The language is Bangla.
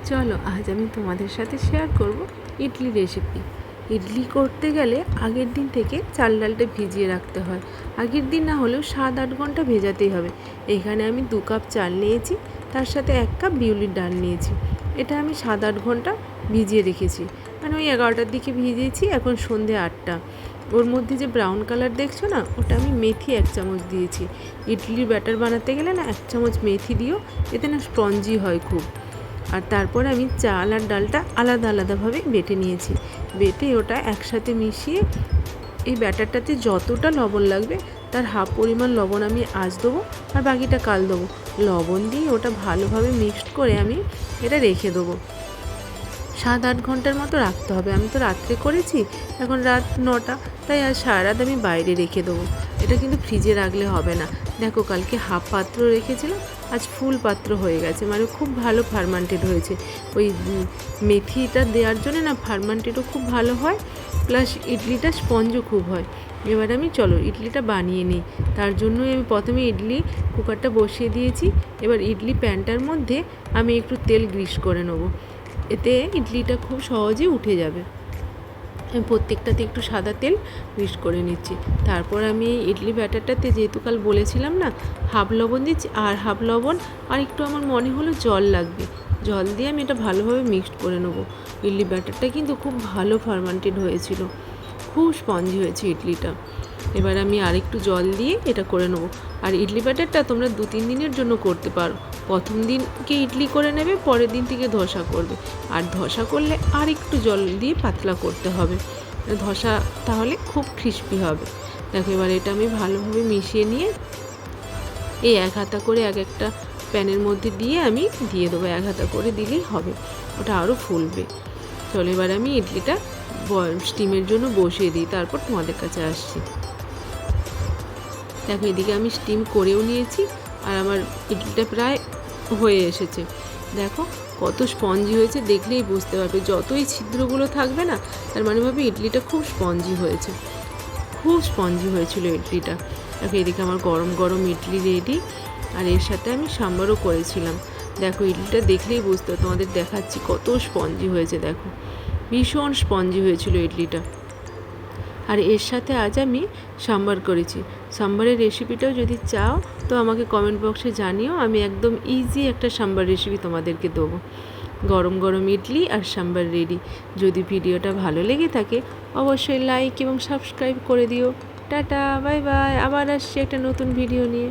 চলো আজ আমি তোমাদের সাথে শেয়ার করব ইডলি রেসিপি। ইডলি করতে গেলে আগের দিন থেকে চাল ডালটা ভিজিয়ে রাখতে হয়। আগের দিন না হলেও 7-8 ঘন্টা ভেজাতেই হবে। এখানে আমি 2 কাপ চাল নিয়েছি, তার সাথে 1 কাপ বিউলির ডাল নিয়েছি। এটা আমি 7-8 ঘন্টা ভিজিয়ে রেখেছি, মানে ওই 11টার দিকে ভিজিয়েছি, এখন সন্ধে 8টা। ওর মধ্যে যে ব্রাউন কালার দেখছো না, ওটা আমি মেথি 1 চামচ দিয়েছি। ইডলির ব্যাটার বানাতে গেলে না 1 চামচ মেথি দিও, এতে না স্পঞ্জি হয় খুব। আর তারপর আমি চাল আর ডালটা আলাদা আলাদাভাবে বেটে নিয়েছি। বেটে ওটা একসাথে মিশিয়ে এই ব্যাটারটাতে যতটা লবণ লাগবে তার হাফ পরিমাণ লবণ আমি আজ দেবো, আর বাকিটা কাল দেবো। লবণ দিয়ে ওটা ভালোভাবে মিক্সড করে আমি এটা রেখে দেবো। 7-8 ঘন্টার মতো রাখতে হবে। আমি তো রাত্রে করেছি, এখন রাত 9টা, তাই আজ সারা রাত আমি বাইরে রেখে দেবো। এটা কিন্তু ফ্রিজে রাখলে হবে না। দেখো, কালকে হাফ পাত্র রেখেছিলাম, আজ ফুল পাত্র হয়ে গেছে, মানে খুব ভালো ফার্মান্টেড হয়েছে। ওই মেথিটা দেওয়ার জন্য না ফার্মান্টেডও খুব ভালো হয়, প্লাস ইডলিটা স্পঞ্জও খুব হয়। এবার আমি চলো ইডলিটা বানিয়ে নিই। তার জন্যই আমি প্রথমে ইডলি কুকারটা বসিয়ে দিয়েছি। এবার ইডলি প্যানটার মধ্যে আমি একটু তেল গ্রিস করে নেবো, এতে ইডলিটা খুব সহজে উঠে যাবে। আমি প্রত্যেকটাতে একটু সাদা তেল মিক্স করে নিচ্ছি। তারপর আমি ইডলি ব্যাটারটাতে, যেহেতু কাল বলেছিলাম না, হাফ লবণ দিচ্ছি, আর হাফ লবণ আর একটু আমার মনে হলো জল লাগবে, জল দিয়ে আমি এটা ভালোভাবে মিক্সড করে নেবো। ইডলি ব্যাটারটা কিন্তু খুব ভালো ফার্মান্টেড হয়েছিল, খুব স্পঞ্জি হয়েছে ইডলিটা। এবার আমি আরেকটু জল দিয়ে এটা করে নেবো। আর ইডলি ব্যাটারটা তোমরা 2-3 দিনের জন্য করতে পারো। প্রথম দিনকে ইডলি করে নেবে, পরের দিন থেকে ধোসা করবে। আর ধোসা করলে আর একটু জল দিয়ে পাতলা করতে হবে, ধোসা তাহলে খুব ক্রিস্পি হবে। দেখো, এবার এটা আমি ভালোভাবে মিশিয়ে নিয়ে এই 1 হাতা করে এক একটা প্যানের মধ্যে দিয়ে আমি দিয়ে দেবো। 1 হাতা করে দিলেই হবে, ওটা আরও ফুলবে। চলো এবার আমি ইডলিটা স্টিমের জন্য বসিয়ে দিই, তারপর তোমাদের কাছে আসছি। দেখো, এদিকে আমি স্টিম করেও নিয়েছি, আর আমার ইডলিটা প্রায় হয়ে এসেছে। দেখো কত স্পঞ্জি হয়েছে, দেখলেই বুঝতে পারবে। যতই ছিদ্রগুলো থাকবে না, তার মানে ভাবে ইডলিটা খুব স্পঞ্জি হয়েছে, খুব স্পঞ্জি হয়েছিল ইডলিটা। দেখো, এদিকে আমার গরম গরম ইডলি রেডি, আর এর সাথে আমি সাম্বারও করেছিলাম। দেখো, ইডলিটা দেখলেই বুঝতে, তোমাদের দেখাচ্ছি কত স্পঞ্জি হয়েছে। দেখো, ভীষণ স্পঞ্জি হয়েছিল ইডলিটা। আর এর সাথে আজ আমি সাম্বার করেছি। সাম্বারের রেসিপিটাও যদি চাও তো আমাকে কমেন্ট বক্সে জানিও, আমি একদম ইজি একটা সাম্বার রেসিপি তোমাদেরকে দেবো। গরম গরম ইডলি আর সাম্বার রেডি। যদি ভিডিওটা ভালো লেগে থাকে অবশ্যই লাইক এবং সাবস্ক্রাইব করে দিও। টাটা, বাই বাই, আবার আসছি একটা নতুন ভিডিও নিয়ে।